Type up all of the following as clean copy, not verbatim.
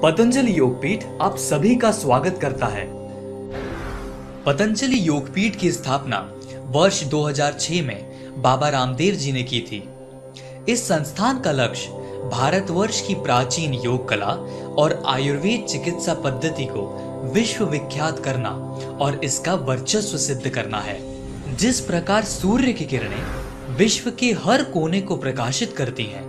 पतंजलि योगपीठ आप सभी का स्वागत करता है। पतंजलि योगपीठ की स्थापना वर्ष 2006 में बाबा रामदेव जी ने की थी। इस संस्थान का लक्ष्य भारतवर्ष की प्राचीन योग कला और आयुर्वेद चिकित्सा पद्धति को विश्व विख्यात करना और इसका वर्चस्व सिद्ध करना है। जिस प्रकार सूर्य की किरणें विश्व के हर कोने को प्रकाशित करती हैं,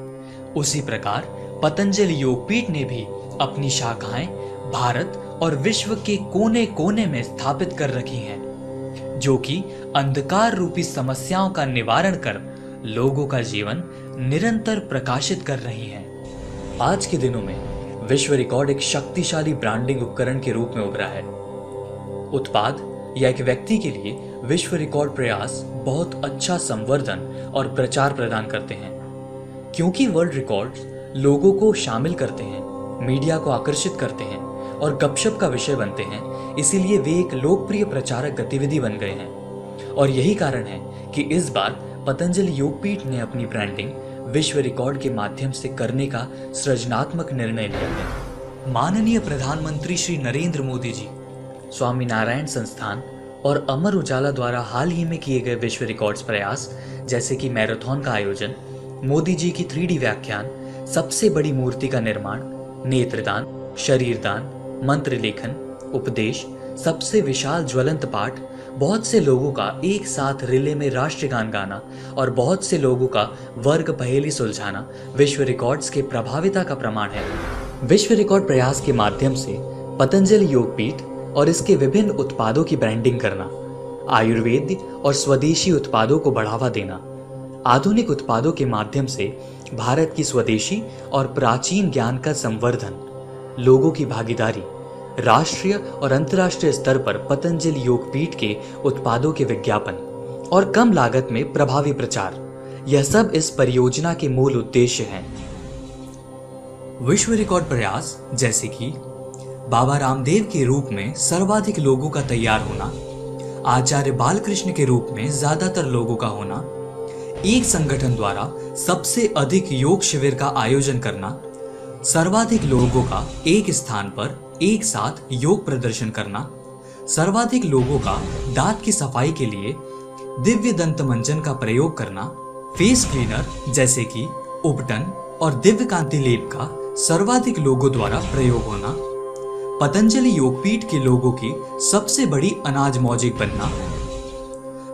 उसी प्रकार पतंजलि योगपीठ ने भी अपनी शाखाएं भारत और विश्व के कोने कोने में स्थापित कर रखी हैं, जो कि अंधकार रूपी समस्याओं का निवारण कर लोगों का जीवन निरंतर प्रकाशित कर रही हैं। आज के दिनों में विश्व रिकॉर्ड एक शक्तिशाली ब्रांडिंग उपकरण के रूप में उभरा है। उत्पाद या एक व्यक्ति के लिए विश्व रिकॉर्ड प्रयास बहुत अच्छा संवर्धन और प्रचार प्रदान करते हैं, क्योंकि वर्ल्ड रिकॉर्ड्स लोगों को शामिल करते हैं, मीडिया को आकर्षित करते हैं और गपशप का विषय बनते हैं। इसीलिए वे एक लोकप्रिय प्रचारक गतिविधि बन गए हैं और यही कारण है कि इस बार पतंजलि योगपीठ ने अपनी ब्रांडिंग विश्व रिकॉर्ड के माध्यम से करने का सृजनात्मक निर्णय लिया है। माननीय प्रधानमंत्री श्री नरेंद्र मोदी जी, स्वामी नारायण संस्थान और अमर उजाला द्वारा हाल ही में किए गए विश्व रिकॉर्ड्स प्रयास, जैसे कि मैराथन का आयोजन, मोदी जी की 3D व्याख्यान, सबसे बड़ी मूर्ति का निर्माण, नेत्रदान, शरीरदान, मंत्र लेखन, उपदेश, सबसे विशाल ज्वलंत पाठ, बहुत से लोगों का एक साथ रिले में राष्ट्रगान गाना और बहुत से लोगों का वर्ग पहेली सुलझाना विश्व रिकॉर्ड्स के प्रभाविता का प्रमाण है। विश्व रिकॉर्ड प्रयास के माध्यम से पतंजलि योगपीठ और इसके विभिन्न उत्पादों की ब्रांडिंग करना, आयुर्वेद और स्वदेशी उत्पादों को बढ़ावा देना, आधुनिक उत्पादों के माध्यम से भारत की स्वदेशी और प्राचीन ज्ञान का संवर्धन, लोगों की भागीदारी, राष्ट्रीय और अंतर्राष्ट्रीय स्तर पर पतंजलि योगपीठ के उत्पादों के विज्ञापन और कम लागत में प्रभावी प्रचार, यह सब इस परियोजना के मूल उद्देश्य हैं। विश्व रिकॉर्ड प्रयास जैसे कि बाबा रामदेव के रूप में सर्वाधिक लोगों का तैयार होना, आचार्य बालकृष्ण के रूप में ज्यादातर लोगों का होना, एक संगठन द्वारा सबसे अधिक योग शिविर का आयोजन करना, सर्वाधिक लोगों का एक स्थान पर एक साथ योग प्रदर्शन करना, सर्वाधिक लोगों का दांत की सफाई के लिए दिव्य दंत मंजन का प्रयोग करना, फेस क्लीनर जैसे कि उपटन और दिव्य कांति लेप का सर्वाधिक लोगों द्वारा प्रयोग होना, पतंजलि योगपीठ के लोगों की सबसे बड़ी अनाज मौजिक बनना,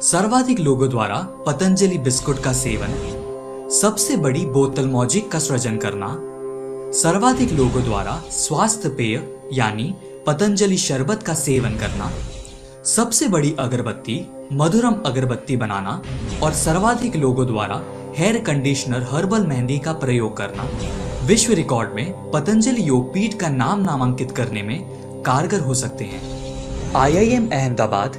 सर्वाधिक लोगों द्वारा पतंजलि बिस्कुट का सेवन, सबसे बड़ी बोतल मौजिक का सृजन करना, सर्वाधिक लोगों द्वारा स्वास्थ्य पेय यानी पतंजलि शरबत का सेवन करना, सबसे बड़ी अगरबत्ती मधुरम अगरबत्ती बनाना और सर्वाधिक लोगों द्वारा हेयर कंडीशनर हर्बल मेहंदी का प्रयोग करना विश्व रिकॉर्ड में पतंजलि योगपीठ का नाम नामांकित करने में कारगर हो सकते हैं। IIM अहमदाबाद,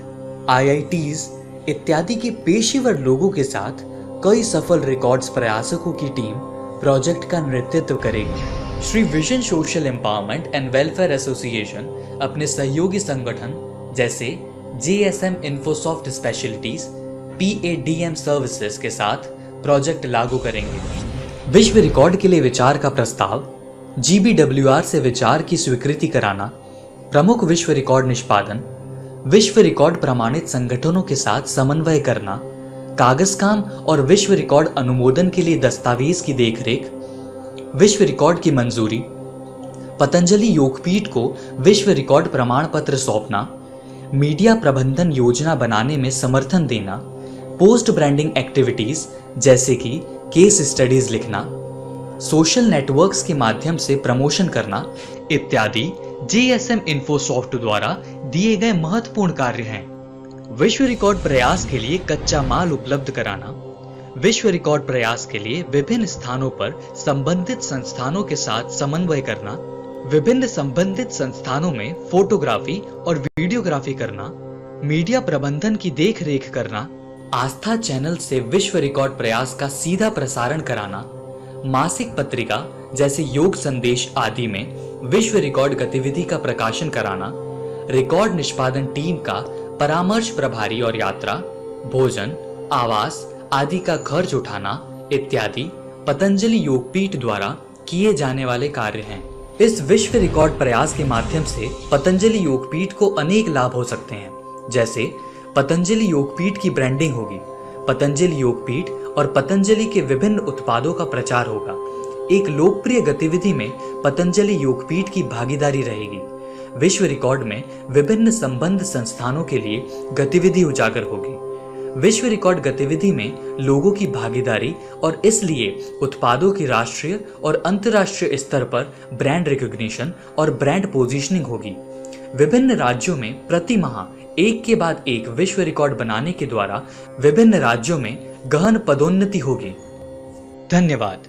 IITs इत्यादि के पेशेवर लोगों के साथ कई सफल रिकॉर्ड्स प्रयासकों की टीम प्रोजेक्ट का नेतृत्व करेगी। Shri vision social empowerment and welfare association अपने सहयोगी संगठन जैसे JSM Infosoft specialities, PADM services के साथ प्रोजेक्ट लागू करेंगे। विश्व रिकॉर्ड के लिए विचार का प्रस्ताव, GBWR से विचार की स्वीकृति कराना, प्रमुख विश्व रिकॉर्ड निष्पादन, विश्व रिकॉर्ड प्रमाणित संगठनों के साथ समन्वय करना, कागज काम और विश्व रिकॉर्ड अनुमोदन के लिए दस्तावेज की देखरेख, विश्व रिकॉर्ड की मंजूरी, पतंजलि योगपीठ को विश्व रिकॉर्ड प्रमाण पत्र सौंपना, मीडिया प्रबंधन योजना बनाने में समर्थन देना, पोस्ट ब्रांडिंग एक्टिविटीज जैसे कि केस स्टडीज लिखना, सोशल नेटवर्क्स के माध्यम से प्रमोशन करना इत्यादि JSM इन्फोसॉफ्ट द्वारा दिए गए महत्वपूर्ण कार्य हैं। विश्व रिकॉर्ड प्रयास के लिए कच्चा माल उपलब्ध कराना, विश्व रिकॉर्ड प्रयास के लिए विभिन्न स्थानों पर संबंधित संस्थानों के साथ समन्वय करना, विभिन्न संबंधित संस्थानों में फोटोग्राफी और वीडियोग्राफी करना, मीडिया प्रबंधन की देखरेख करना, आस्था चैनल से विश्व रिकॉर्ड प्रयास का सीधा प्रसारण कराना, मासिक पत्रिका जैसे योग संदेश आदि में विश्व रिकॉर्ड गतिविधि का प्रकाशन कराना, रिकॉर्ड निष्पादन टीम का परामर्श प्रभारी और यात्रा, भोजन, आवास आदि का खर्च उठाना इत्यादि पतंजलि योगपीठ द्वारा किए जाने वाले कार्य हैं। इस विश्व रिकॉर्ड प्रयास के माध्यम से पतंजलि योगपीठ को अनेक लाभ हो सकते हैं, जैसे पतंजलि योगपीठ की ब्रांडिंग होगी, पतंजलि योगपीठ और पतंजलि के विभिन्न उत्पादों का प्रचार होगा। एक लोकप्रिय गतिविधि में पतंजलि योगपीठ की भागीदारी रहेगी। विश्व रिकॉर्ड में विभिन्न संबद्ध संस्थानों के लिए गतिविधि उजागर होगी। विश्व रिकॉर्ड गतिविधि में लोगों की भागीदारी और इसलिए उत्पादों की राष्ट्रीय और अंतर्राष्ट्रीय स्तर पर ब्रांड रिकॉग्निशन और ब्रांड पोजीशनिंग होगी। विभिन्न राज्यों में प्रति माह एक के बाद एक विश्व रिकॉर्ड बनाने के द्वारा विभिन्न राज्यों में गहन पदोन्नति होगी। धन्यवाद।